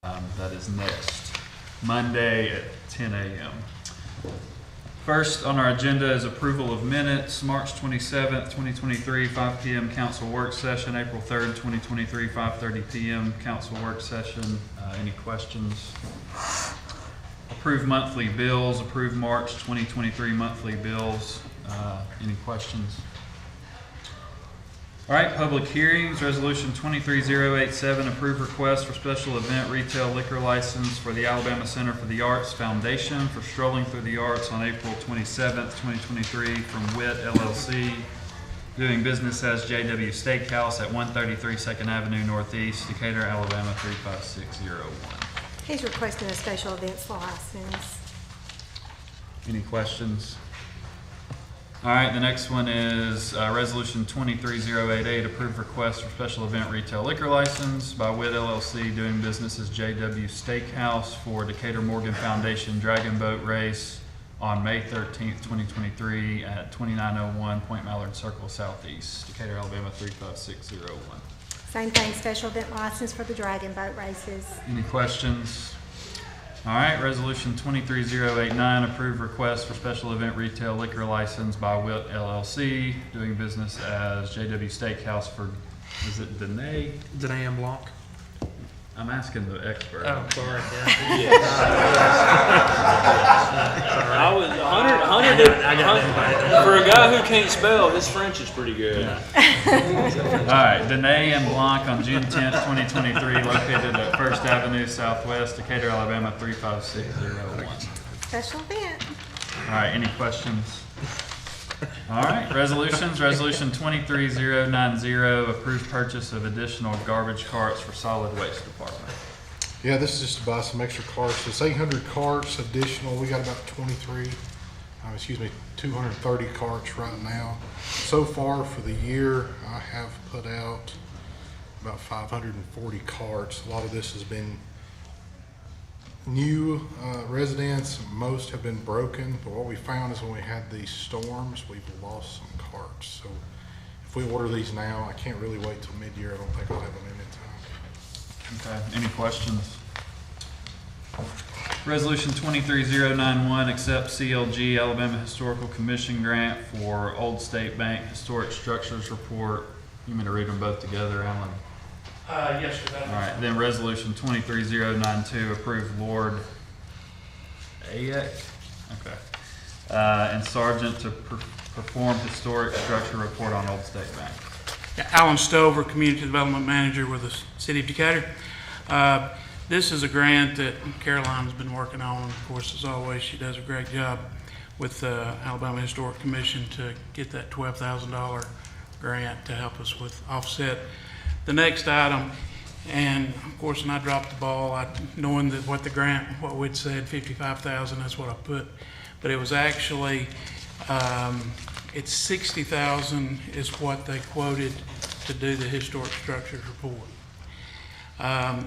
That is next Monday at 10 a.m. First on our agenda is approval of minutes, March 27th, 2023, 5 p.m. council work session, April 3rd, 2023, 5:30 p.m. council work session. Any questions? Approve monthly bills, approve March 2023 monthly bills. Any questions? All right, public hearings, resolution 23087, approve request for special event retail liquor license for the Alabama Center for the Arts Foundation for Strolling Through the Arts on April 27th, 2023 from WIT LLC, doing business as JW Steakhouse at 133 2nd Avenue Northeast, Decatur, Alabama 35601. He's requesting a special events license. Any questions? All right, the next one is resolution 23088, approve request for special event retail liquor license by WIT LLC, doing business as JW Steakhouse for Decatur Morgan Foundation Dragon Boat Race on May 13th, 2023 at 2901 Point Mallard Circle Southeast, Decatur, Alabama 35601. Same thing, special event license for the Dragon Boat races. Any questions? All right, resolution 23089, approve request for special event retail liquor license by WIT LLC, doing business as JW Steakhouse for, is it Danae? Danae M. Blanc. I'm asking the expert. Oh, sorry. I was 100 for a guy who can't spell. His French is pretty good. All right, Danae M. Blanc on June 10th, 2023, located at First Avenue Southwest, Decatur, Alabama 35601. Special event. All right, any questions? All right, resolutions. Resolution 23090, approved purchase of additional garbage carts for solid waste department. Yeah, this is just to buy some extra carts. It's 800 carts additional. We got about 230 carts right now. So far for the year, I have put out about 540 carts. A lot of this has been new residents. Most have been broken, but what we found is when we had these storms, we've lost some carts. So if we order these now, I can't really wait till mid-year. I don't think I'll have them in time. Okay, any questions? Resolution 23091, accept CLG Alabama Historical Commission grant for Old State Bank Historic Structures Report. You want me to read them both together, Alan? Yes, sir. All right, then resolution 23092, approve Lord Ayek, okay, and Sergeant to perform historic structure report on Old State Bank. Yeah, Alan Stover, Community Development Manager with the City of Decatur. This is a grant that Caroline's been working on. Of course, as always, she does a great job with the Alabama Historic Commission to get that $12,000 grant to help us with offset the next item. And of course, when I dropped the ball, knowing that what we'd said, 55,000, that's what I put. But it was actually, it's 60,000 is what they quoted to do the historic structures report.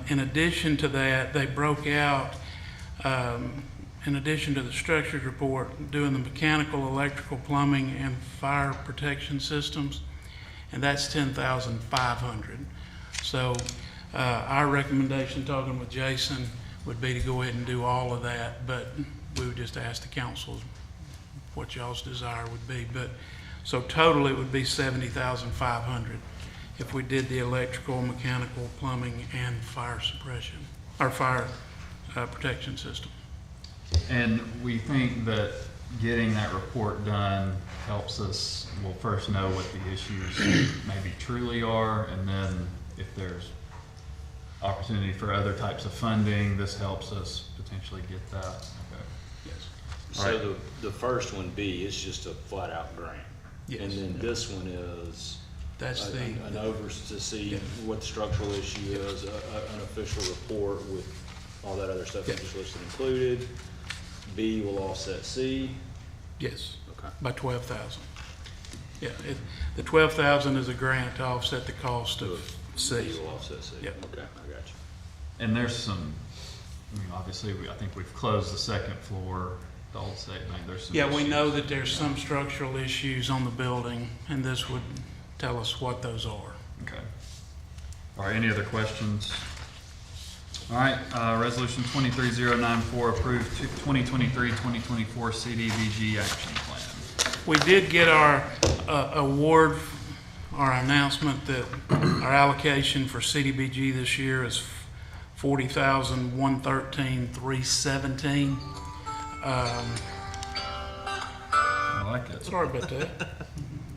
In addition to that, they broke out, in addition to the structures report, doing the mechanical, electrical, plumbing, and fire protection systems, and that's 10,500. So our recommendation, talking with Jason, would be to go ahead and do all of that, but we would just ask the council what y'all's desire would be. But so total it would be 70,500 if we did the electrical, mechanical, plumbing, and fire suppression, or fire protection system. And we think that getting that report done helps us, we'll first know what the issues maybe truly are, and then if there's opportunity for other types of funding, this helps us potentially get that. Okay. Yes. So the first one, B, is just a flat out grant. Yes. And then this one is That's an to see what the structural issue is, an official report with all that other stuff you just listed included. B will offset C. Yes. Okay. By 12,000. Yeah, the 12,000 is a grant to offset the cost of C. B will offset C. Yep. Okay, I got you. And there's some, obviously, I think we've closed the second floor, the Old State Bank. There's some Yeah, we issues. know that there's some structural issues on the building, and this would tell us what those are. Okay. All right, any other questions? All right, resolution 23094, approved 2023-2024 CDBG action plan. We did get our award, our announcement that our allocation for CDBG this year is $40,113,317. I like it. Sorry about that.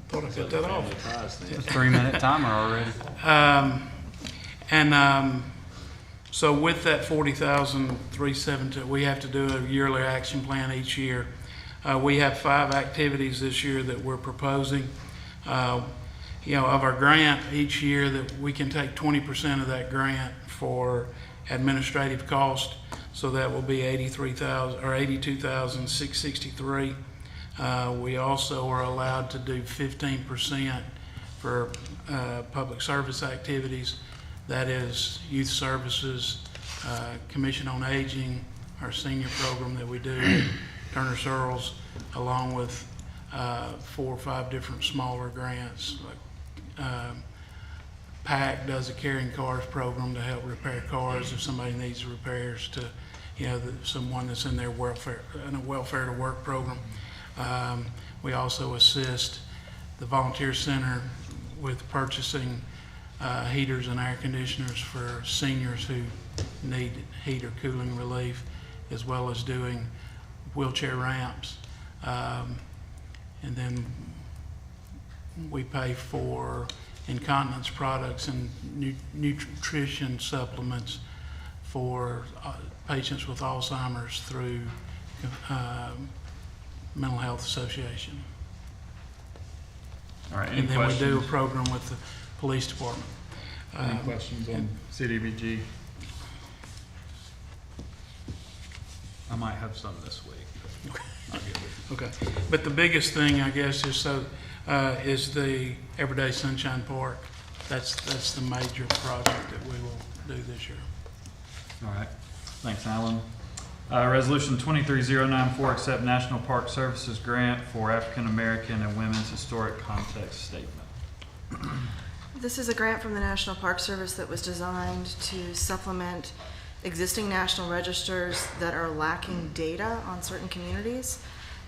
Thought I cut that off. Family ties thing. 3-minute timer already. So with that 40,317, we have to do a yearly action plan each year. We have 5 activities this year that we're proposing. Of our grant each year, that we can take 20% of that grant for administrative cost. So that will be $82,663. We also are allowed to do 15% for public service activities. That is youth services, Commission on Aging, our senior program that we do, Turner Searles, along with 4 or 5 different smaller grants. Like PAC does a carrying cars program to help repair cars if somebody needs repairs to, someone that's in their welfare to work program. We also assist the Volunteer Center with purchasing heaters and air conditioners for seniors who need heat or cooling relief, as well as doing wheelchair ramps. And then we pay for incontinence products and nutrition supplements for patients with Alzheimer's through Mental Health Association. All right, any And then questions? we do a program with the police department. Any questions on CDBG? I might have some this week. But I'll get with you. Okay, but the biggest thing, I guess, is the Everyday Sunshine Park. That's the major project that we will do this year. All right, thanks, Alan. Resolution 23094, accept National Park Services grant for African American and Women's Historic Context Statement. This is a grant from the National Park Service that was designed to supplement existing national registers that are lacking data on certain communities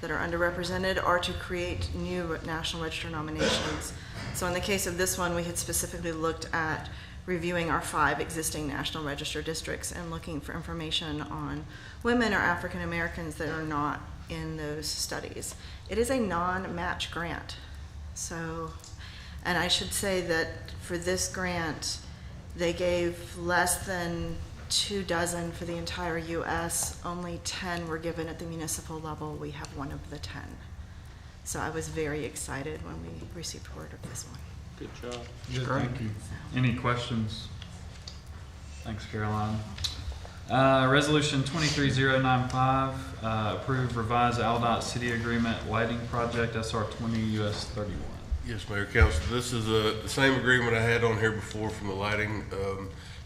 that are underrepresented, or to create new national register nominations. So in the case of this one, we had specifically looked at reviewing our 5 existing national register districts and looking for information on women or African Americans that are not in those studies. It is a non-match grant. So, and I should say that for this grant, they gave less than 2 dozen for the entire US. Only 10 were given at the municipal level. We have 1 of the 10. So I was very excited when we received word of this one. Good job. Good, thank you. Any questions? Thanks, Caroline. Resolution 23095, approve revised Aldott City Agreement Lighting Project, SR 20 US 31. Yes, Mayor, Council, this is the same agreement I had on here before from the lighting.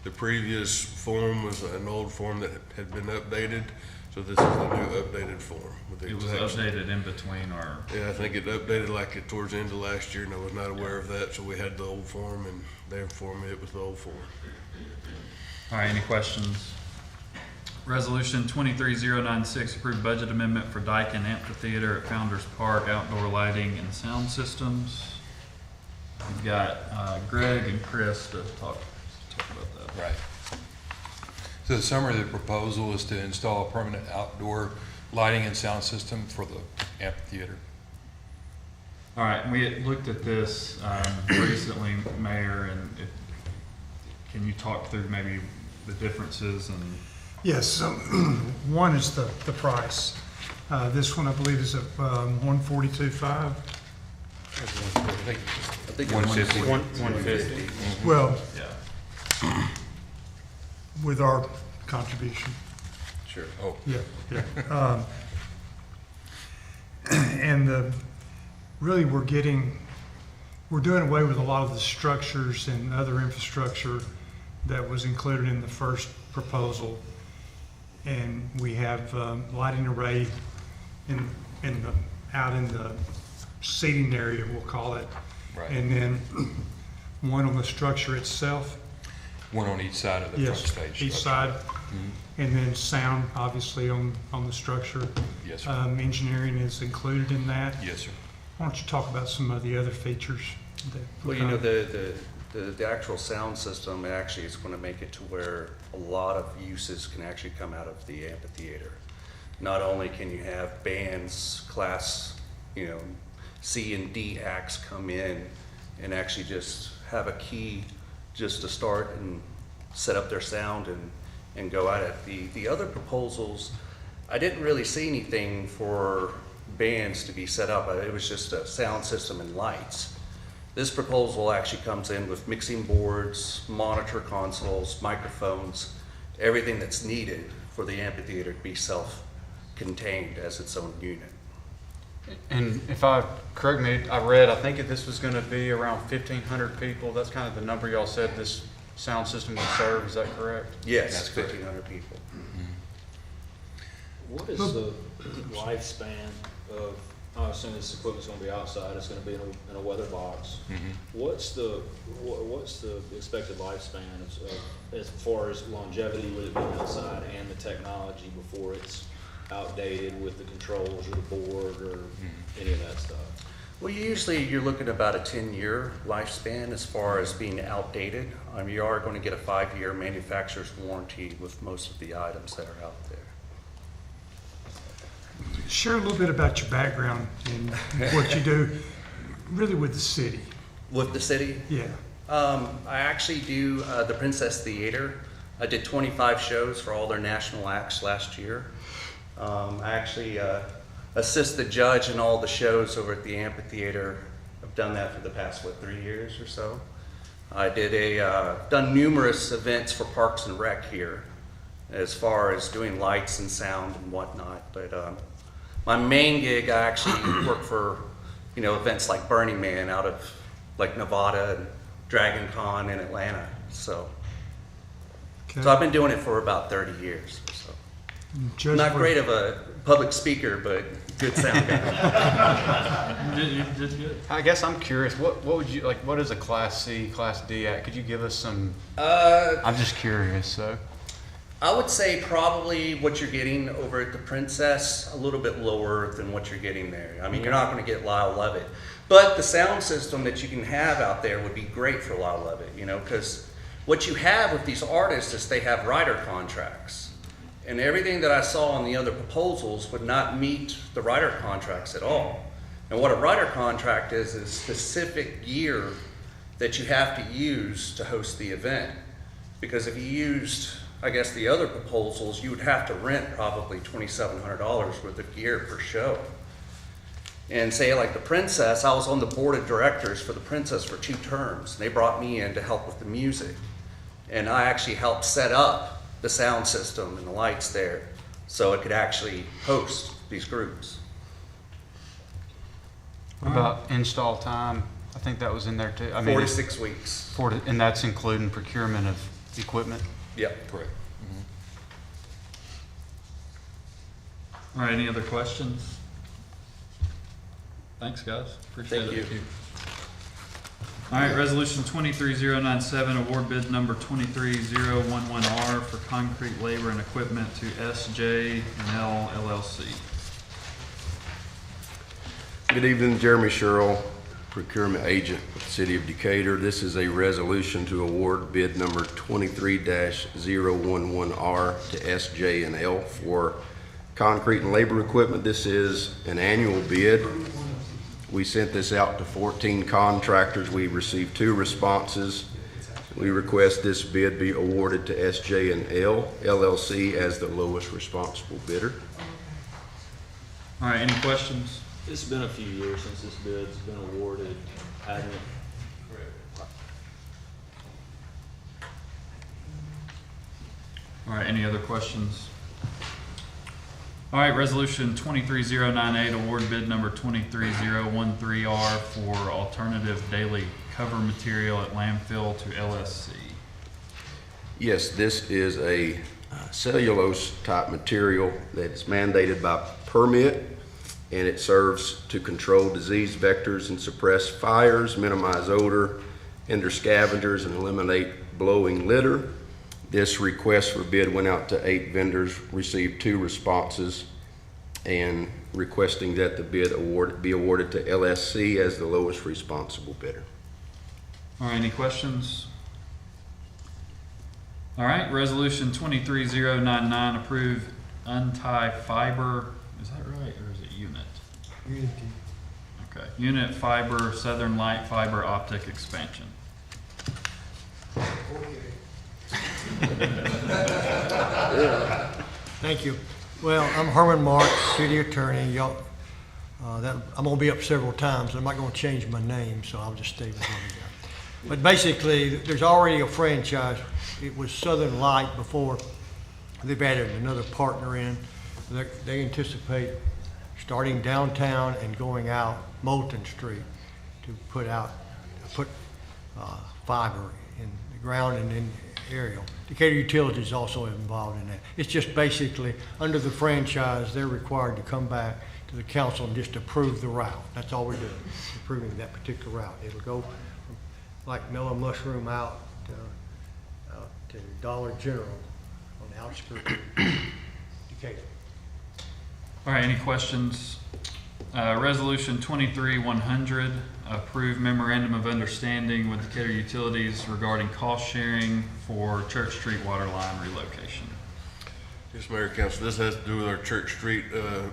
The previous form was an old form that had been updated, so this is the new updated form. With the It was exact- updated in between our, Yeah, I think it updated like it towards the end of last year, and I was not aware of that, so we had the old form, and they informed me it was the old form. all right, any questions? Resolution 23096, approve budget amendment for Dyken Amphitheater at Founders Park, outdoor lighting and sound systems. We've got Greg and Chris to talk about that. Right. So the summary of the proposal is to install a permanent outdoor lighting and sound system for the amphitheater. All right, we had looked at this recently, Mayor, and can you talk through maybe the differences and? Yes, so one is the price. This one, I believe, is at $142,500. I think 150. 150. Well, Yeah. with our contribution. Sure. Oh, Yeah. And really, we're doing away with a lot of the structures and other infrastructure that was included in the first proposal. And we have lighting array out in the seating area, we'll call it. right. And then one on the structure itself. one on each side of the front Yes, stage. each structure. side. And then sound, obviously, on the structure. Yes, sir. Engineering is included in that. Yes, sir. Why don't you talk about some of the other features that? Well, you know, the actual sound system actually is going to make it to where a lot of uses can actually come out of the amphitheater. Not only can you have bands, class, you know, C and D acts come in and actually just have a key just to start and set up their sound and go at it. The other proposals, I didn't really see anything for bands to be set up. It was just a sound system and lights. This proposal actually comes in with mixing boards, monitor consoles, microphones, everything that's needed for the amphitheater to be self-contained as its own unit. And correct me, I think if this was gonna be around 1,500 people, that's kind of the number y'all said this sound system would serve, is that correct? Yes, That's correct. 1,500 people. What is the lifespan of, I assume this equipment's gonna be outside, it's gonna be in a weather box. What's the expected lifespan as far as longevity with it being outside and the technology before it's outdated with the controls or the board or any of that stuff? Well, usually you're looking at about a 10-year lifespan as far as being outdated. You are going to get a 5-year manufacturer's warranty with most of the items that are out there. Share a little bit about your background and what you do really with the city. With the city, Yeah. I actually do the Princess Theater. I did 25 shows for all their national acts last year. I actually assist the judge in all the shows over at the amphitheater. I've done that for the past, 3 years or so. I did done numerous events for Parks and Rec here as far as doing lights and sound and whatnot. But my main gig, I actually work for, you know, events like Burning Man out of like Nevada and Dragon Con in Atlanta. So I've been doing it for about 30 years. So. Judge, Not great of a public speaker, but good sound guy. You did good. I guess I'm curious, what would you, like, what is a Class C, Class D act? Could you give us some, I'm just curious, so. I would say probably what you're getting over at the Princess, a little bit lower than what you're getting there. I mean, you're not going to get Lyle Lovett. But the sound system that you can have out there would be great for Lyle Lovett, you know, because what you have with these artists is they have writer contracts. And everything that I saw on the other proposals would not meet the writer contracts at all. And what a writer contract is specific gear that you have to use to host the event. Because if you used, I guess, the other proposals, you would have to rent probably $2,700 worth of gear per show. And say like the Princess, I was on the board of directors for the Princess for 2 terms. They brought me in to help with the music. And I actually helped set up the sound system and the lights there so it could actually host these groups. What about install time? I think that was in there too. I mean, 4 to 6 weeks. and that's including procurement of equipment? Yep. Correct. All right, any other questions? Thanks, guys. Appreciate it. Thank you. All right, resolution 23097, award bid number 23011R for concrete labor and equipment to SJ&L LLC. Good evening, Jeremy Sherrill, procurement agent with the City of Decatur. This is a resolution to award bid number 23-011R to SJ&L for concrete and labor equipment. This is an annual bid. We sent this out to 14 contractors. We received 2 responses. We request this bid be awarded to SJ&L LLC as the lowest responsible bidder. All right, any questions? It's been a few years since this bid's been awarded, hasn't it? All right, any other questions? All right, resolution 23098, award bid number 23013R for alternative daily cover material at landfill to LSC. Yes, this is a cellulose type material that's mandated by permit, and it serves to control disease vectors and suppress fires, minimize odor, hinder scavengers, and eliminate blowing litter. This request for bid went out to 8 vendors, received 2 responses, and requesting that the bid be awarded to LSC as the lowest responsible bidder. All right, any questions? All right, resolution 23099, approve untie fiber, is that right, or is it unit? Unity. Okay, unit fiber, Southern Light Fiber Optic expansion. Thank you. Well, I'm Herman Mark, city attorney. Y'all, I'm gonna be up several times. I'm not gonna change my name, so I'll just stay with what I got. But basically, there's already a franchise. It was Southern Light before. They've added another partner in. They anticipate starting downtown and going out Moulton Street to put fiber in the ground and in aerial. Decatur Utilities is also involved in that. It's just basically, under the franchise, they're required to come back to the council and just approve the route. That's all we're doing, approving that particular route. It'll go from, like Mellow Mushroom out to Dollar General on the outskirts of Decatur. All right, any questions? Resolution 23100, approve memorandum of understanding with Decatur Utilities regarding cost sharing for Church Street water line relocation. Yes, Mayor, Council, this has to do with our Church Street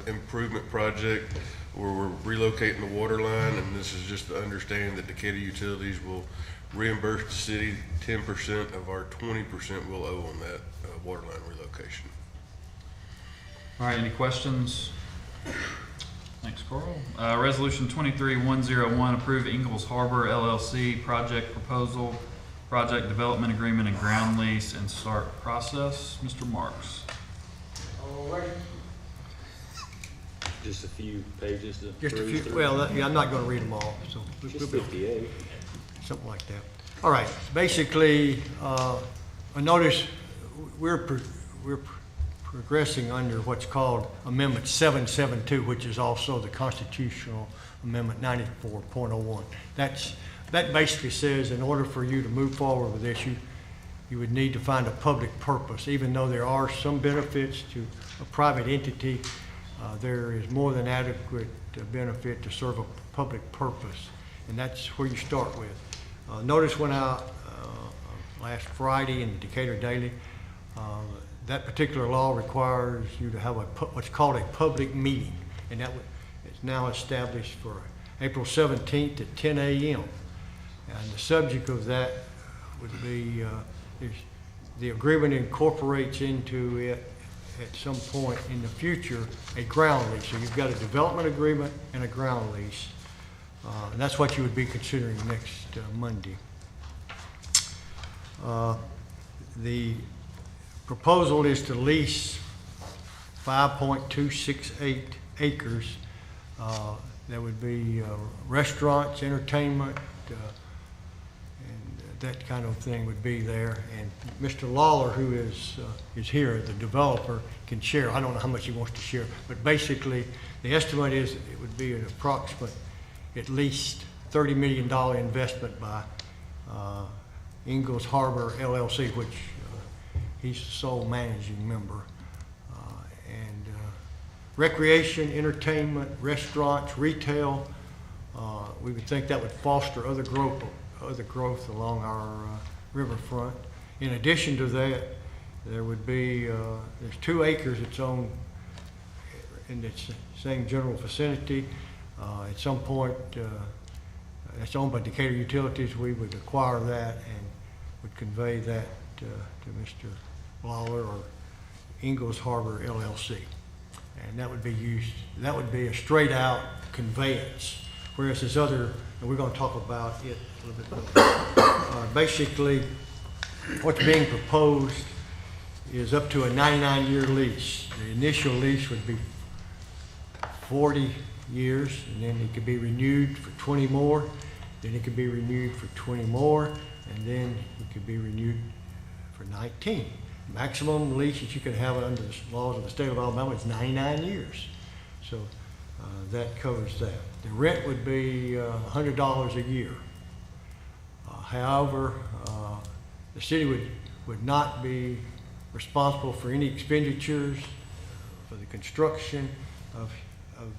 improvement project where we're relocating the water line, and this is just to understand that Decatur Utilities will reimburse the city 10% of our 20% we'll owe on that water line relocation. All right, any questions? Thanks, Carl. Resolution 23101, approve Ingalls Harbor LLC project proposal, project development agreement and ground lease and start process. Mr. Marks. Just a few pages to Just a peruse few, through. well, yeah, I'm not gonna read them all, so. Just 58. Something like that. All right, basically, I notice we're progressing under what's called Amendment 772, which is also the Constitutional Amendment 94.01. That basically says in order for you to move forward with this, you would need to find a public purpose. Even though there are some benefits to a private entity, there is more than adequate benefit to serve a public purpose, and that's where you start with. Notice went out last Friday in the Decatur Daily. That particular law requires you to have what's called a public meeting, and it's now established for April 17th at 10 a.m. And the subject of that would be, the agreement incorporates into it at some point in the future a ground lease. So you've got a development agreement and a ground lease. And that's what you would be considering next Monday. The proposal is to lease 5.268 acres. There would be restaurants, entertainment, and that kind of thing would be there. And Mr. Lawler, who is here, the developer, can share. I don't know how much he wants to share, but basically the estimate is it would be an approximate at least $30 million investment by Ingalls Harbor LLC, which he's the sole managing member. And recreation, entertainment, restaurants, retail, we would think that would foster other growth along our riverfront. In addition to that, there would be, there's 2 acres that's owned in the same general vicinity. At some point, it's owned by Decatur Utilities. We would acquire that and would convey that to Mr. Lawler or Ingalls Harbor LLC. And that would be used, that would be a straight out conveyance. Whereas this other, and we're going to talk about it a little bit more. Basically, what's being proposed is up to a 99-year lease. The initial lease would be 40 years, and then it could be renewed for 20 more, then it could be renewed for 20 more, and then it could be renewed for 19. Maximum lease that you can have under the laws of the state of Alabama is 99 years. So that covers that. The rent would be $100 a year. However, The city would not be responsible for any expenditures for the construction of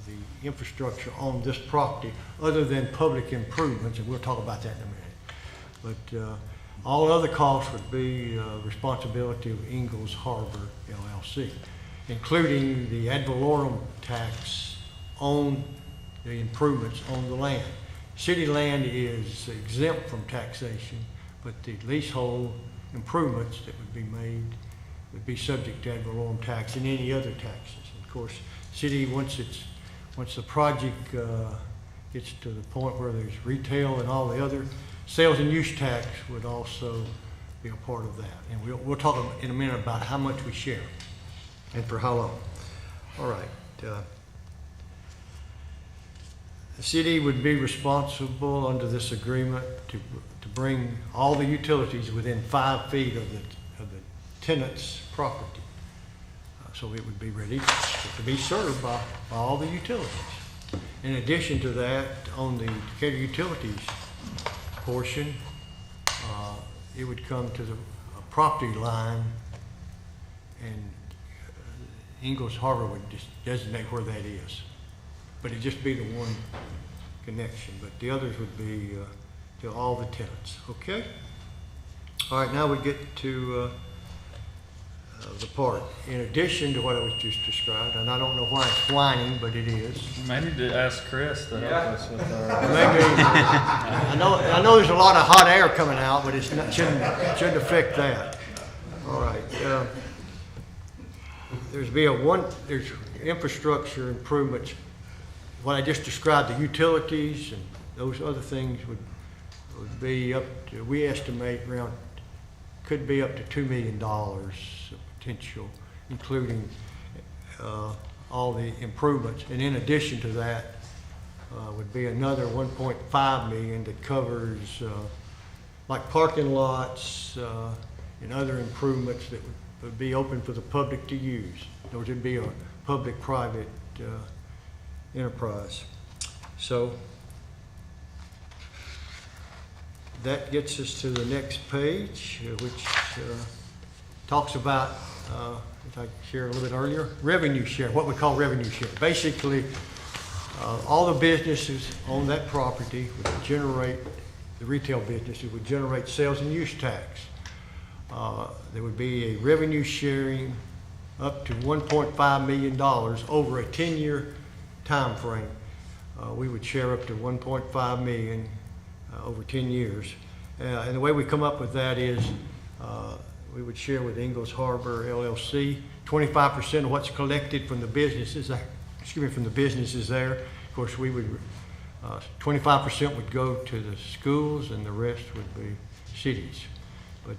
the infrastructure on this property other than public improvements, and we'll talk about that in a minute. But all other costs would be responsibility of Ingalls Harbor LLC, including the ad valorem tax on the improvements on the land. City land is exempt from taxation, but the leasehold improvements that would be made would be subject to ad valorem tax and any other taxes. And of course, city, once the project gets to the point where there's retail and all the other, sales and use tax would also be a part of that. And we'll talk in a minute about how much we share and for how long. All right. The city would be responsible under this agreement to bring all the utilities within 5 feet of the tenant's property. So it would be ready to be served by all the utilities. In addition to that, on the Decatur Utilities portion, it would come to the property line, and Ingalls Harbor would just designate where that is. But it'd just be the one connection, but the others would be to all the tenants, okay? All right, now we get to the part. In addition to what I was just described, and I don't know why it's whining, but it is. You may need to ask Chris to help us with our. Maybe, I know there's a lot of hot air coming out, but it's not, shouldn't affect that. All right. There's infrastructure improvements. What I just described, the utilities and those other things would be up to, we estimate around, could be up to $2 million potential, including all the improvements. And in addition to that, would be another 1.5 million that covers like parking lots and other improvements that would be open for the public to use. There would be a public-private enterprise. So that gets us to the next page, which talks about, if I shared a little bit earlier, revenue share, what we call revenue share. Basically, all the businesses on that property would generate, the retail businesses would generate sales and use tax. There would be a revenue sharing up to $1.5 million over a 10-year time frame. We would share up to 1.5 million over 10 years. And the way we come up with that is we would share with Ingalls Harbor LLC 25% of what's collected from the businesses, from the businesses there. Of course, we would 25% would go to the schools and the rest would be cities. But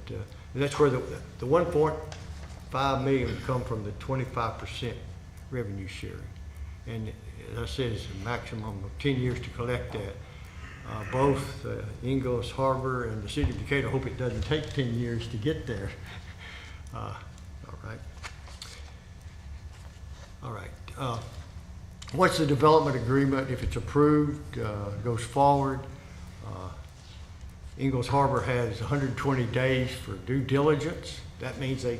that's where the 1.5 million would come from, the 25% revenue sharing. And as I said, it's a maximum of 10 years to collect that. Both Ingalls Harbor and the city of Decatur hope it doesn't take 10 years to get there. All right. Once the development agreement, if it's approved, goes forward, Ingalls Harbor has 120 days for due diligence. That means they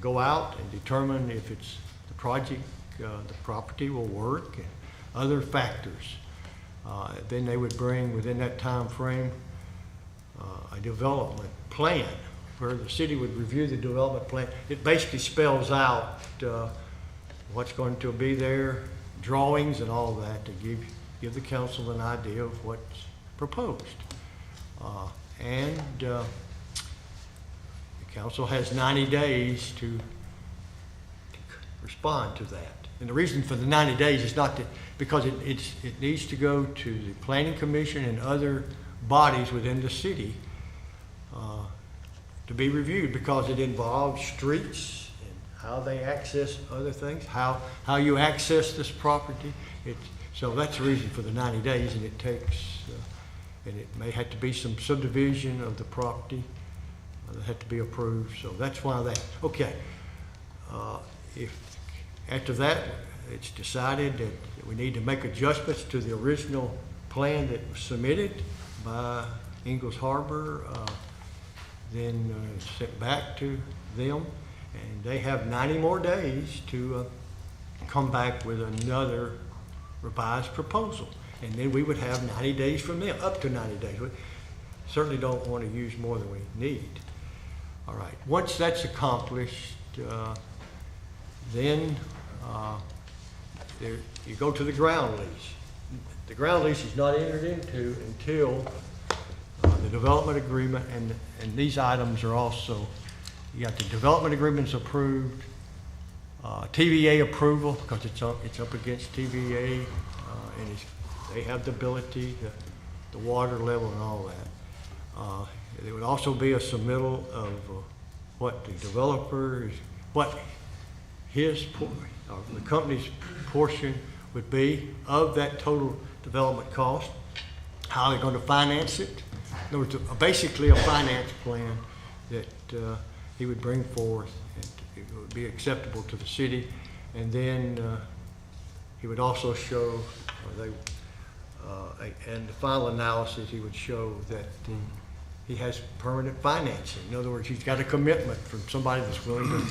go out and determine if it's the project, the property will work, and other factors. Then they would bring within that time frame a development plan where the city would review the development plan. It basically spells out what's going to be there, drawings and all that to give the council an idea of what's proposed. The council has 90 days to respond to that. And the reason for the 90 days is not that, because it needs to go to the Planning Commission and other bodies within the city to be reviewed, because it involves streets and how they access other things, how you access this property. So that's the reason for the 90 days, and it takes, and it may have to be some subdivision of the property that had to be approved. So that's why that, okay. If after that, it's decided that we need to make adjustments to the original plan that was submitted by Ingalls Harbor, then sent back to them, and they have 90 more days to come back with another revised proposal. And then we would have 90 days from them, up to 90 days. We certainly don't want to use more than we need. All right, once that's accomplished, then you go to the ground lease. The ground lease is not entered into until the development agreement, and these items are also, you got the development agreements approved, TVA approval, because it's up against TVA, and they have the ability, the water level and all that. There would also be a submittal of what the developer, what his, the company's portion would be of that total development cost, how they're going to finance it. In other words, basically a finance plan that he would bring forth, and it would be acceptable to the city. And then he would also show, and the final analysis, he would show that he has permanent financing. In other words, he's got a commitment from somebody that's willing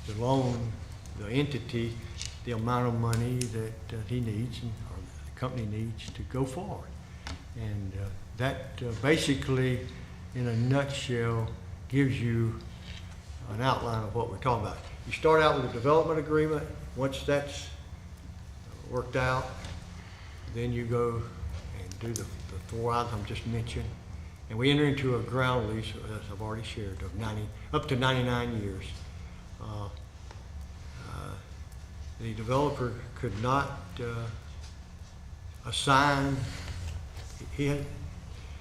to loan the entity the amount of money that he needs, or the company needs, to go forward. And that basically, in a nutshell, gives you an outline of what we're talking about. You start out with a development agreement. Once that's worked out, then you go and do the 4 items I just mentioned. And we enter into a ground lease, as I've already shared, of up to 99 years. The developer could not assign. Of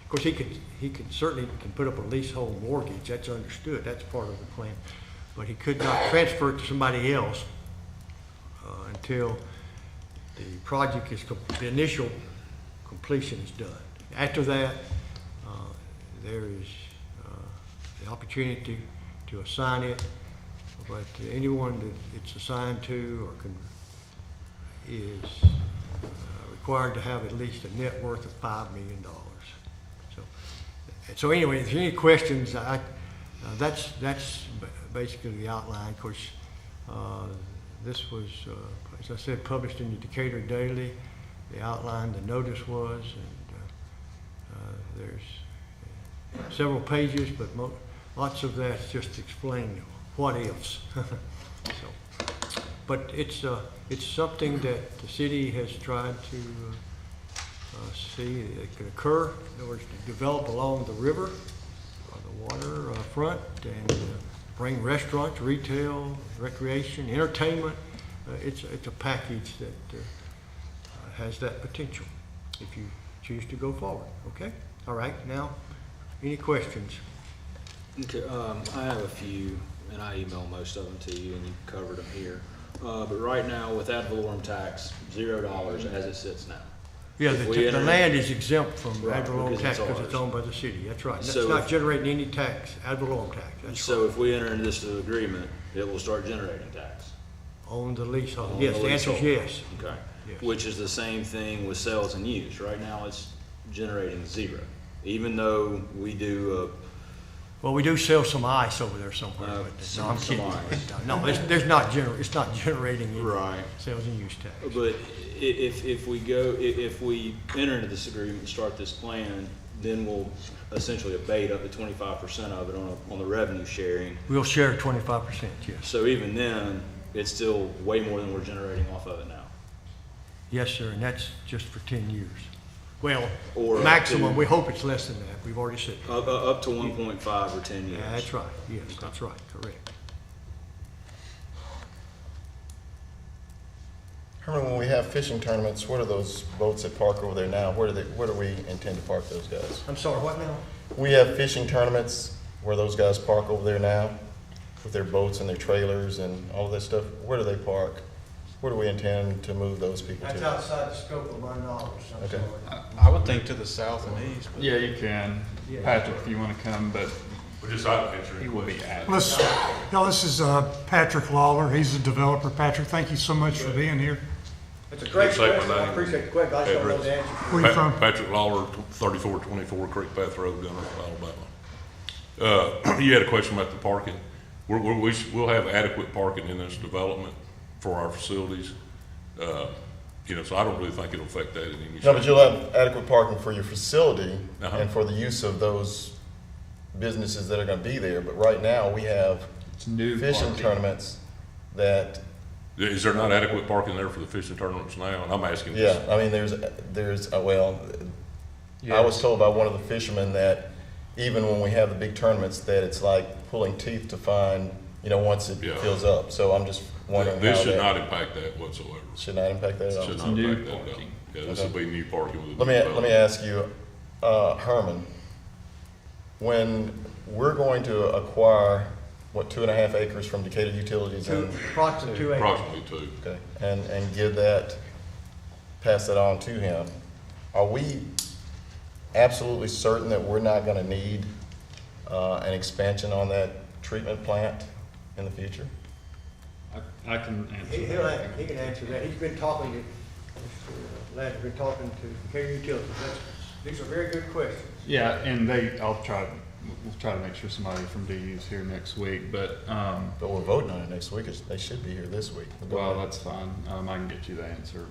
course, he could certainly put up a leasehold mortgage. That's understood. That's part of the plan. But he could not transfer it to somebody else until the project is the initial completion is done. After that, there is the opportunity to assign it, but anyone that it's assigned to is required to have at least a net worth of $5 million. So anyway, if there's any questions, that's basically the outline. Of course, this was, as I said, published in the Decatur Daily. The outline, the notice was, and there's several pages, but lots of that's just explaining what ifs. But it's something that the city has tried to see that could occur. In other words, to develop along the river or the water front, and bring restaurants, retail, recreation, entertainment. It's a package that has that potential if you choose to go forward. Okay? All right. Now, any questions? Okay, I have a few, and I emailed most of them to you, and you covered them here. But right now, with ad valorem tax, $0 as it sits now. Yeah, the land is exempt from ad valorem because tax it's because it's ours. owned by the city. That's right. That's So not generating any tax, ad valorem tax. That's So right. if we enter into this agreement, it will start generating tax. On the leasehold. On Yes, the the answer is leasehold. yes. Okay. Yes. Which is the same thing with sales and use. Right now, it's generating 0. Even though we do Well, we do sell some ice over there somewhere, but no, I'm some kidding. ice. No, it's not generating any Right. sales and use tax. But if we enter into this agreement and start this plan, then we'll essentially abate up to 25% of it on the revenue sharing. We'll share 25%, yes. So even then, it's still way more than we're generating off of it now. Yes, sir, and that's just for 10 years. Well, Or up maximum, to- we hope it's less than that. We've already said. Up to 1.5 or 10 years. Yeah, that's right. Yes, that's right. Correct. Herman, when we have fishing tournaments, what are those boats that park over there now? Where do we intend to park those guys? I'm sorry, what now? We have fishing tournaments where those guys park over there now with their boats and their trailers and all of that stuff. Where do they park? Where do we intend to move those people That's to? outside the scope of my knowledge. I'm Okay. sorry. I would think to the south and east, but Yeah, you can. Patrick, if you want to come, but We're just out of he will be at. This is Patrick Lawler. He's the developer. Patrick, thank you so much for being here. It's a great Say my question. I name. appreciate the question. I just don't know the answer. Where you from? Patrick Lawler, 3424 Creek Path Road, Gunner, Alabama. You had a question about the parking. We'll have adequate parking in this development for our facilities. You know, so I don't really think it'll affect that in any shape. No, but you'll have adequate parking for your facility Uh-huh. and for the use of those businesses that are gonna be there. But right now, we have It's new fishing parking. tournaments that, Is there not adequate parking there for the fishing tournaments now? And I'm asking. yeah, I mean, well, I was told by one of the fishermen that even when we have the big tournaments, that it's like pulling teeth to find, you know, once it Yeah. fills up. So I'm just wondering This how should not that, impact that whatsoever. should not impact that at all. Should not new impact that at all. parking. Yeah, this will be new parking with the. Let me ask you, Herman, when we're going to acquire, what, 2.5 acres from Decatur Utilities and, Approximately 2 acres. Approximately two. okay, and give that, pass that on to him, are we absolutely certain that we're not gonna need, an expansion on that treatment plant in the future? I can answer He that. can answer that. He's been talking to, Mr. Ladd's been talking to Decatur Utilities. These are very good questions. Yeah, and we'll try to make sure somebody from DU is here next week, but, But we're voting on it next week, they should be here this week. well, that's fine. I can get you the answer.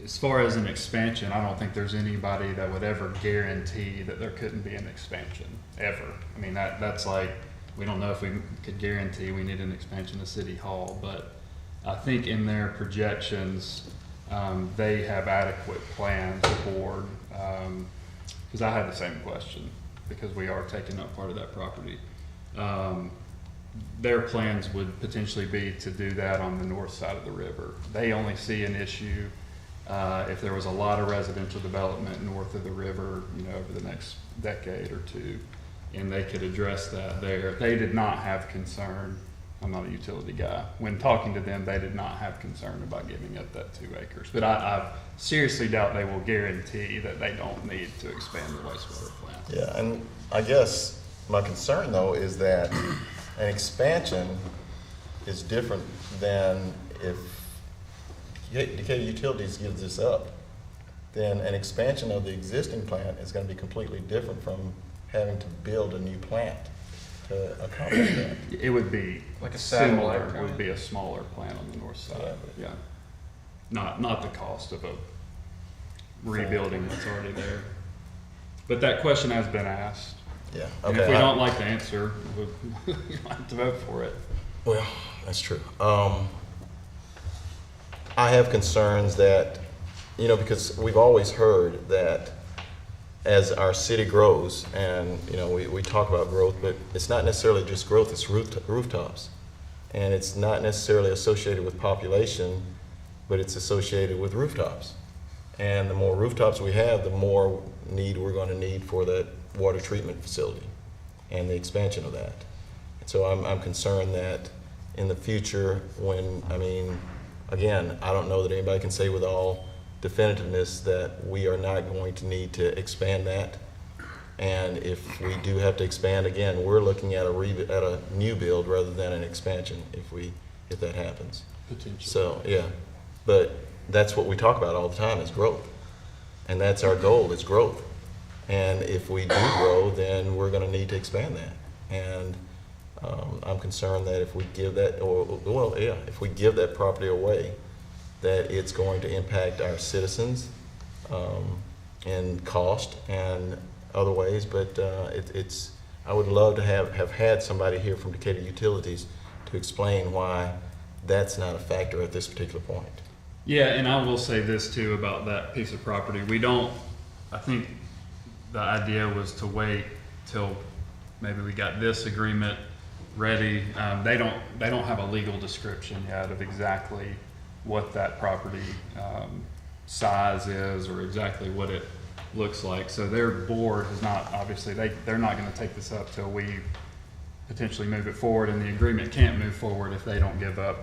As far as an expansion, I don't think there's anybody that would ever guarantee that there couldn't be an expansion, ever. I mean, that's like, we don't know if we could guarantee we need an expansion of City Hall, but I think in their projections, they have adequate plans, the board, because I had the same question, because we are taking up part of that property. Their plans would potentially be to do that on the north side of the river. They only see an issue if there was a lot of residential development north of the river, you know, over the next decade or two, and they could address that there. They did not have concern. I'm not a utility guy. When talking to them, they did not have concern about giving up that 2 acres. But I seriously doubt they will guarantee that they don't need to expand the wastewater plant. Yeah, and I guess my concern though is that an expansion is different than if Decatur Utilities gives this up. Then an expansion of the existing plant is gonna be completely different from having to build a new plant to accommodate that. It would be Like a satellite similar, it would kind be a smaller plant on the north side, Yeah. but yeah. Not the cost of a rebuilding that's already there. But that question has been asked. Yeah, And if okay. we don't like the answer, we'll have to vote for it. Well, that's true. I have concerns that, you know, because we've always heard that as our city grows, and, you know, we talk about growth, but it's not necessarily just growth, it's rooftops. And it's not necessarily associated with population, but it's associated with rooftops. And the more rooftops we have, the more need we're gonna need for that water treatment facility and the expansion of that. And so I'm concerned that in the future, when, I mean, again, I don't know that anybody can say with all definitiveness that we are not going to need to expand that. And if we do have to expand again, we're looking at a new build rather than an expansion if that happens. Potentially. So, yeah, but that's what we talk about all the time is growth. And that's our goal, is growth. And if we do grow, then we're gonna need to expand that. And I'm concerned that if we give that, if we give that property away, that it's going to impact our citizens in cost and other ways. But I would love to have had somebody here from Decatur Utilities to explain why that's not a factor at this particular point. Yeah, and I will say this too about that piece of property. I think the idea was to wait till maybe we got this agreement ready. They don't have a legal description yet of exactly what that property size is or exactly what it looks like. So their board has not, obviously, they're not going to take this up till we potentially move it forward, and the agreement can't move forward if they don't give up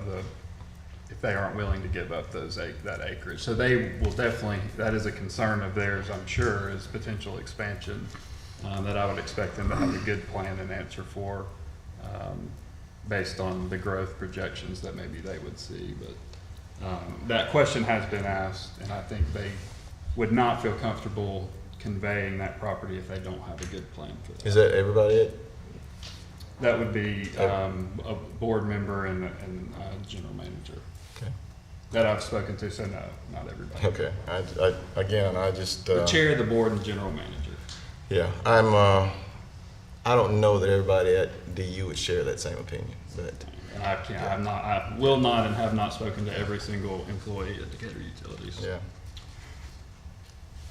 if they aren't willing to give up that acreage. So they will definitely, that is a concern of theirs, I'm sure, is potential expansion that I would expect them to have a good plan and answer for based on the growth projections that maybe they would see. But That question has been asked, and I think they would not feel comfortable conveying that property if they don't have a good plan for that. Is that everybody? That would be a board member and general manager Okay. that I've spoken to, so no, not everybody. Okay. I just. The chair of the board and general manager. Yeah, I don't know that everybody at DU would share that same opinion, but. And I will not and have not spoken to every single employee at Decatur Utilities. Yeah.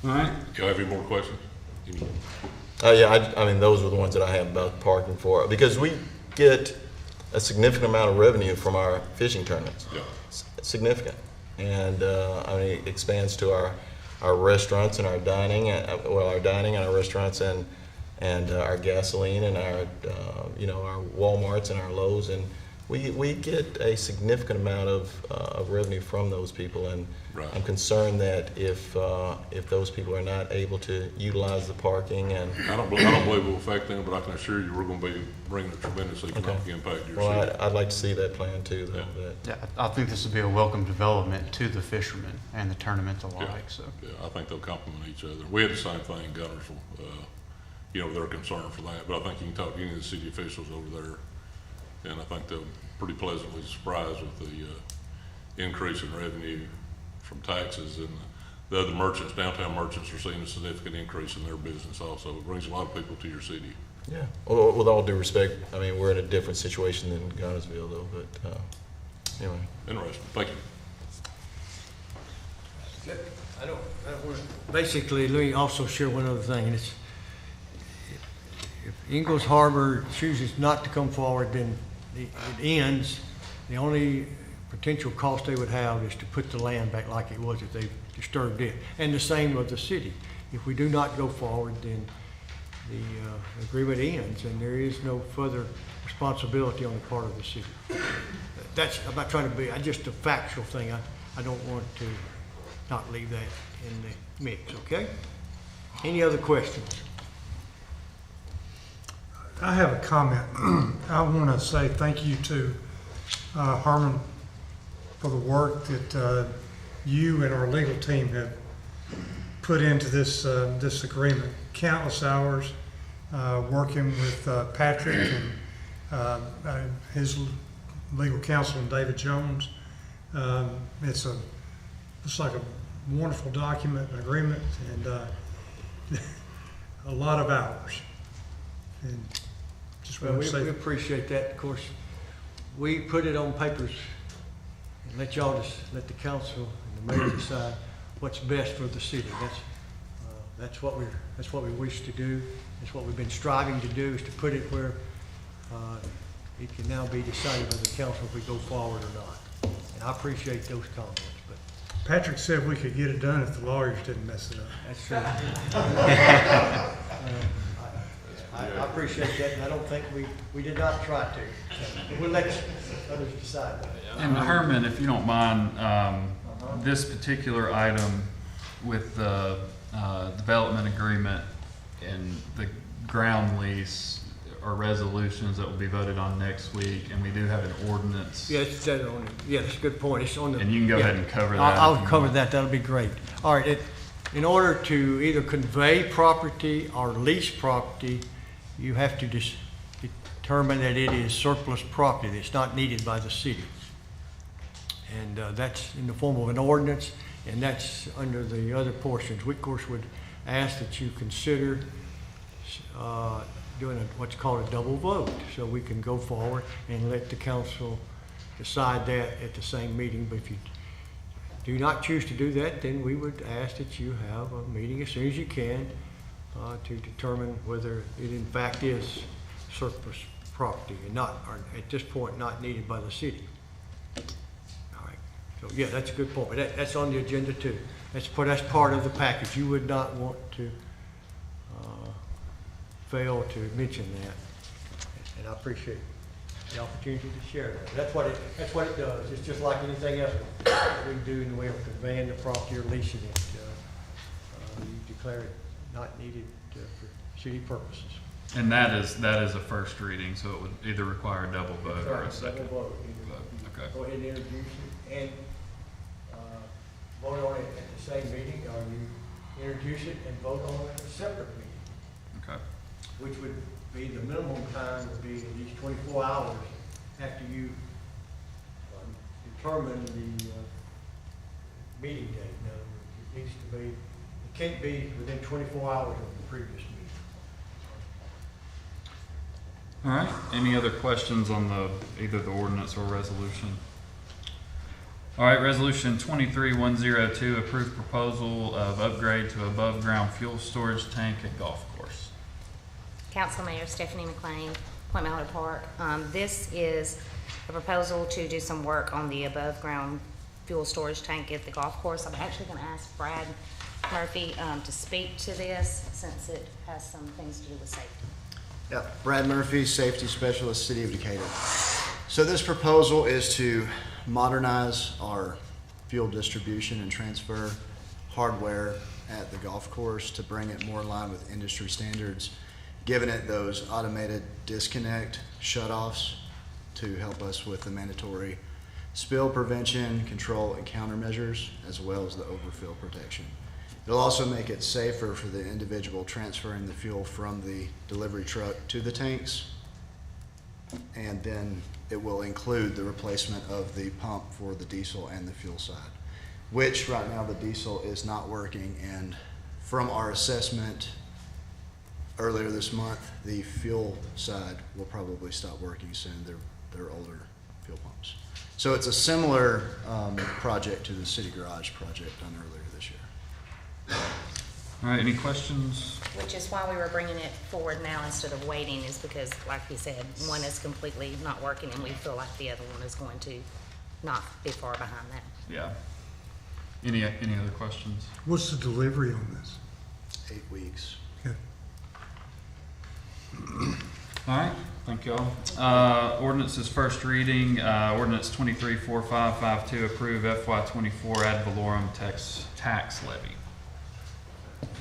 All right. Do you have any more questions? Yeah, I mean, those were the ones that I have about parking for, because we get a significant amount of revenue from our fishing tournaments. Yeah. Significant. And, I mean, it expands to our restaurants and our dining, our dining and our restaurants and our gasoline and our, our Walmarts and our Lowe's. And we get a significant amount of revenue from those people. And Right. I'm concerned that if those people are not able to utilize the parking and. I don't believe it will affect them, but I can assure you we're going to be bringing a tremendous economic impact to your Well, city. I'd like to see that plan too, though. Yeah. That- Yeah, I think this would be a welcome development to the fishermen and the tournament alike, so. Yeah, I think they'll complement each other. We had the same thing in Gunnersville, they're concerned for that, but I think you can talk to any of the city officials over there, and I think they'll pretty pleasantly surprised with the increase in revenue from taxes, and the other merchants, downtown merchants, are seeing a significant increase in their business also. It brings a lot of people to your city. Yeah, well, with all due respect, I mean, we're in a different situation than Gunnersville though, but, anyway. Interesting. Thank you. I don't want to, basically, let me also share one other thing, and it's, if Ingalls Harbor chooses not to come forward, then it ends. The only potential cost they would have is to put the land back like it was if they disturbed it. And the same with the city. If we do not go forward, then the agreement ends, and there is no further responsibility on the part of the city. I'm not trying to be, just a factual thing. I don't want to not leave that in the mix, okay? Any other questions? I have a comment. I want to say thank you to Harmon for the work that you and our legal team have put into this agreement. Countless hours working with Patrick and his legal counsel and David Jones. It's like a wonderful document, an agreement, and a lot of hours. And just Well, want to say we appreciate that. Of course, we put it on papers and let the council and the mayor decide what's best for the city. That's what we wish to do. That's what we've been striving to do, is to put it where it can now be decided by the council if we go forward or not. And I appreciate those comments, but Patrick said we could get it done if the lawyers didn't mess it up. that's true. I appreciate that, and I don't think we did not try to. So we'll let others decide. And Herman, if you don't mind, this particular item with the development agreement and the ground lease are resolutions that will be voted on next week, and we do have an ordinance. Yeah, it's that on, yeah, that's a good point. It's on the. And you can go yeah. ahead and cover that. I'll if you cover want. that, that'll be great. All right, in order to either convey property or lease property, you have to determine that it is surplus property, that's not needed by the city. And that's in the form of an ordinance, and that's under the other portions. We, of course, would ask that you consider doing what's called a double vote, so we can go forward and let the council decide that at the same meeting. But if you do not choose to do that, then we would ask that you have a meeting as soon as you can to determine whether it in fact is surplus property and not, or at this point, not needed by the city. All right, so yeah, that's a good point. That's on the agenda too. That's part of the package. You would not want to fail to mention that, and I appreciate the opportunity to share that. That's what it does. It's just like anything else we do in the way of conveying the property or leasing it. You declare it not needed for city purposes. And that is a first reading, so it would either require a double vote or a second Double vote. vote. Okay. Go ahead and introduce it, and vote on it at the same meeting, or you introduce it and vote on it at a separate meeting, Okay. which would be, the minimum time would be at least 24 hours after you determine the meeting date. In other words, it needs to be, it can't be within 24 hours of the previous meeting. All right, any other questions on either the ordinance or resolution? All right, resolution 23102, approved proposal of upgrade to above-ground fuel storage tank at golf course. Council Mayor Stephanie McLean, Point Mallard Park. This is a proposal to do some work on the above-ground fuel storage tank at the golf course. I'm actually going to ask Brad Murphy to speak to this, since it has some things to do with safety. Yeah, Brad Murphy, Safety Specialist, City of Decatur. So this proposal is to modernize our fuel distribution and transfer hardware at the golf course to bring it more in line with industry standards, giving it those automated disconnect shutoffs to help us with the mandatory spill prevention, control, and countermeasures, as well as the overfill protection. It'll also make it safer for the individual transferring the fuel from the delivery truck to the tanks. And then it will include the replacement of the pump for the diesel and the fuel side, which right now the diesel is not working. And from our assessment earlier this month, the fuel side will probably stop working soon. They're older fuel pumps. So it's a similar project to the city garage project done earlier this year. All right, any questions? Which is why we were bringing it forward now instead of waiting, is because, like he said, one is completely not working, and we feel like the other one is going to not be far behind that. Yeah. Any other questions? What's the delivery on this? 8 weeks. Okay. All right, thank y'all. Ordinance's first reading, ordinance 234552, approve FY24 ad valorem tax levy.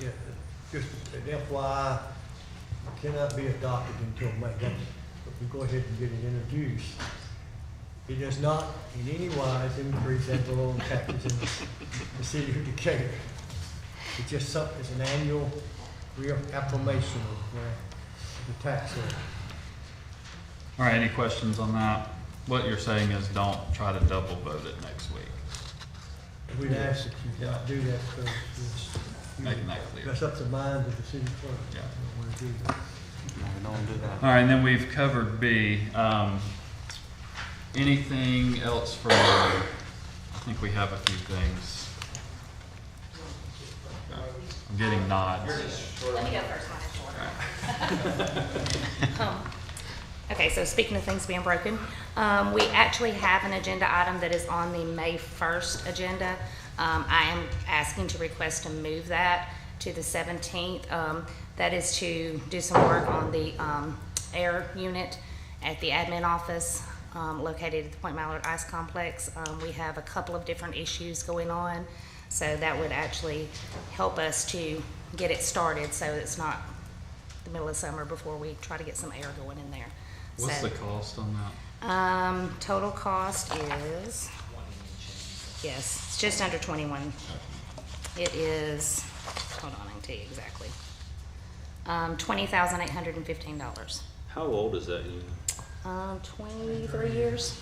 Yeah, just an FYI, it cannot be adopted until May. But we go ahead and get it introduced. It does not in any wise increase ad valorem taxes in the city of Decatur. It's just something, it's an annual reaffirmation of the tax levy. All right, any questions on that? What you're saying is don't try to double vote it next week. We'd ask that you not do that, because Making that clear. that's up to the mind of the city clerk. Yeah. We don't want to do that. Don't do that. All right, and then we've covered B. Anything else for, I think we have a few things. I'm getting nods. Let me go first, okay, so speaking of things being broken, we actually have an agenda item that is on the May 1st agenda. I am asking to request to move that to the 17th. That is to do some work on the air unit at the admin office located at the Point Mallard Ice Complex. We have a couple of different issues going on, so that would actually help us to get it started so it's not the middle of summer before we try to get some air going in there. What's the cost on that? Total cost is, yes, it's just under 21. It is, hold on, I can tell you exactly. $20,815. How old is that unit? 23 years.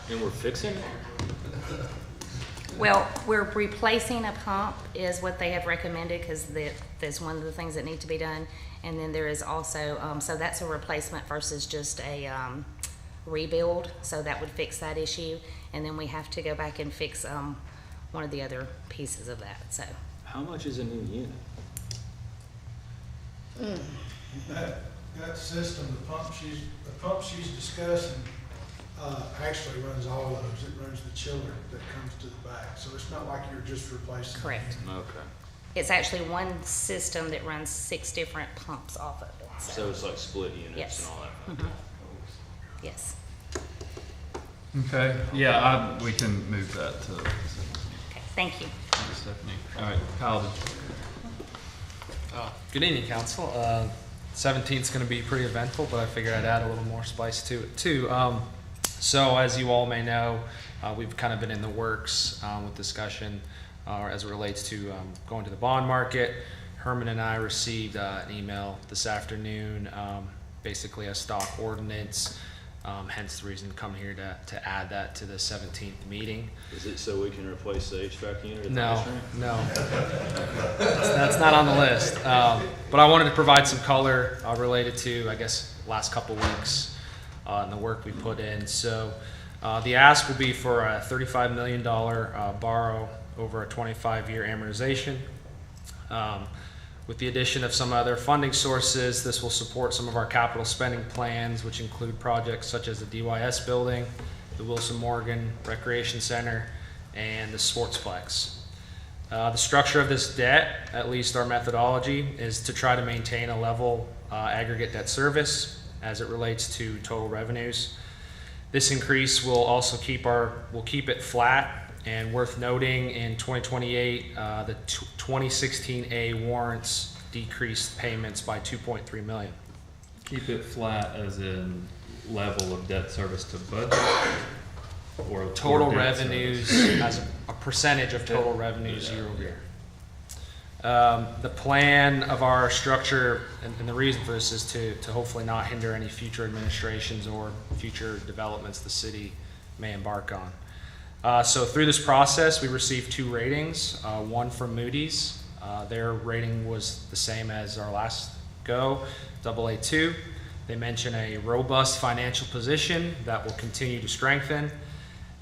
And we're fixing it? Well, we're replacing a pump is what they have recommended, because that's one of the things that need to be done. And then there is also, so that's a replacement versus just a rebuild. So that would fix that issue. And then we have to go back and fix one of the other pieces of that, so. How much is a new unit? That system, the pump she's discussing, actually runs all those. It runs the chiller that comes to the back. So it's not like you're just replacing. Correct. Okay. It's actually one system that runs 6 different pumps off of it. So it's like split units Yes. and all that? Mhm. Yes. Okay, yeah, we can move that to. Okay, thank you. Thanks, Stephanie. All right, Kyle, did you? Good evening, Council. 17th is going to be pretty eventful, but I figured I'd add a little more spice to it too. So as you all may know, we've kind of been in the works with discussion as it relates to going to the bond market. Herman and I received an email this afternoon, basically a stock ordinance, hence the reason to come here to add that to the 17th meeting. Is it so we can replace the HVAC unit? No, no. That's not on the list. But I wanted to provide some color related to, I guess, last couple weeks and the work we put in. So the ask will be for a $35 million borrow over a 25-year amortization. With the addition of some other funding sources, this will support some of our capital spending plans, which include projects such as the DYS building, the Wilson Morgan Recreation Center, and the Sportsplex. The structure of this debt, at least our methodology, is to try to maintain a level aggregate debt service as it relates to total revenues. This increase will also keep it flat. And worth noting, in 2028, the 2016A warrants decreased payments by $2.3 million. Keep it flat as in level of debt service to budget? Or Total debt revenues service? as a percentage of total revenues year over year. The plan of our structure, and the reason for this is to hopefully not hinder any future administrations or future developments the city may embark on. So through this process, we received 2 ratings, one from Moody's. Their rating was the same as our last go, AA2. They mention a robust financial position that will continue to strengthen,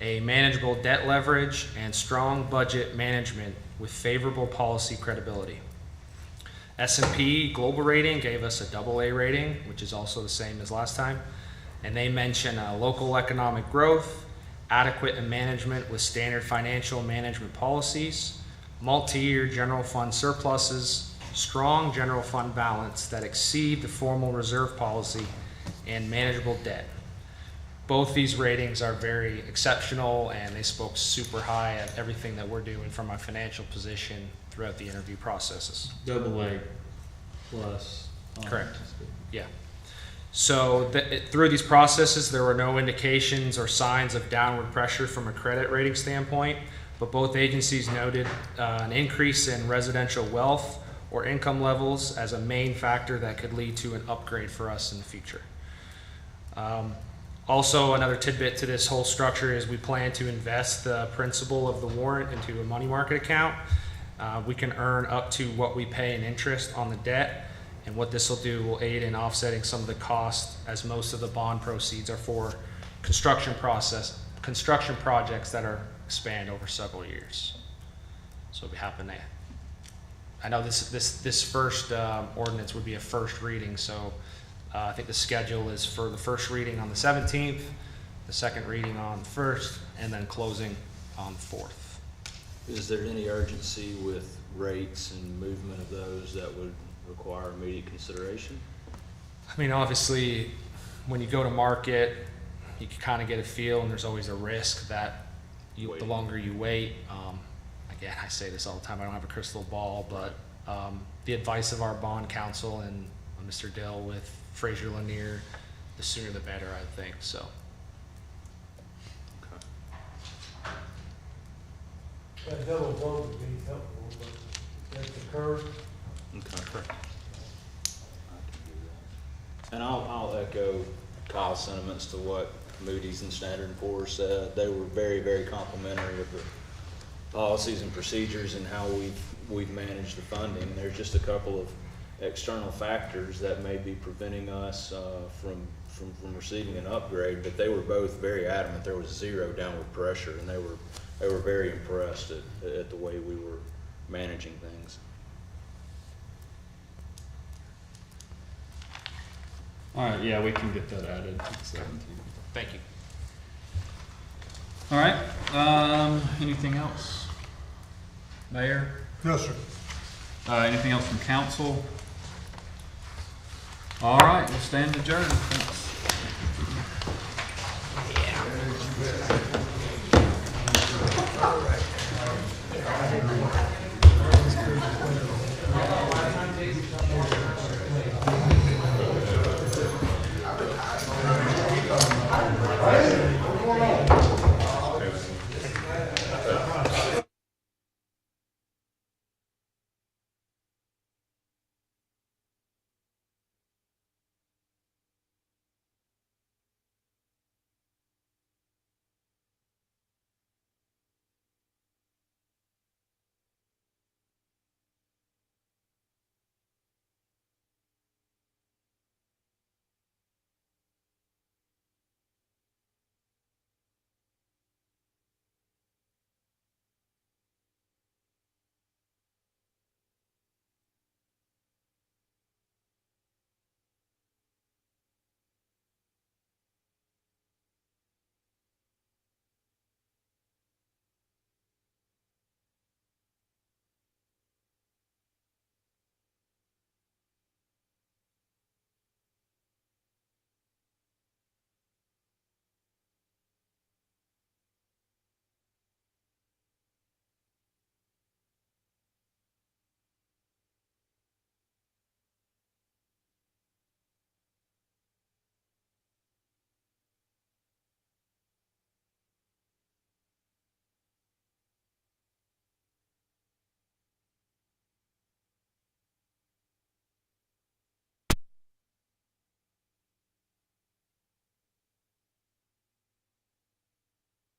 a manageable debt leverage, and strong budget management with favorable policy credibility. S&P Global Rating gave us a AA rating, which is also the same as last time, and they mention local economic growth, adequate management with standard financial management policies, multi-year general fund surpluses, strong general fund balance that exceed the formal reserve policy, and manageable debt. Both these ratings are very exceptional, and they spoke super high at everything that we're doing from our financial position throughout the interview processes. AA plus. Correct. Yeah. So through these processes, there were no indications or signs of downward pressure from a credit rating standpoint, but both agencies noted an increase in residential wealth or income levels as a main factor that could lead to an upgrade for us in the future. Also, another tidbit to this whole structure is we plan to invest the principal of the warrant into a money market account. We can earn up to what we pay in interest on the debt. And what this will do will aid in offsetting some of the costs, as most of the bond proceeds are for construction projects that are spanned over several years. So we happen to, I know this first ordinance would be a first reading, so I think the schedule is for the first reading on the 17th, the second reading on the 1st, and then closing on the 4th. Is there any urgency with rates and movement of those that would require immediate consideration? I mean, obviously, when you go to market, you can kind of get a feel, and there's always a risk that the longer you wait, again, I say this all the time, I don't have a crystal ball, but the advice of our bond counsel and Mr. Dill with Fraser Lanier, the sooner the better, I think, so. That double vote would be helpful, but that's occurred. Okay. I can do that. And I'll echo Kyle's sentiments to what Moody's and Standard & Poor's said. They were very, very complimentary of the policies and procedures and how we've managed the funding. There's just a couple of external factors that may be preventing us from receiving an upgrade, but they were both very adamant there was zero downward pressure, and they were very impressed at the way we were managing things. All right, yeah, we can get that added to the 17th. Thank you. All right, anything else? Mayor? No, sir. Anything else from council? All right, we'll stand adjourned. Thanks. All right.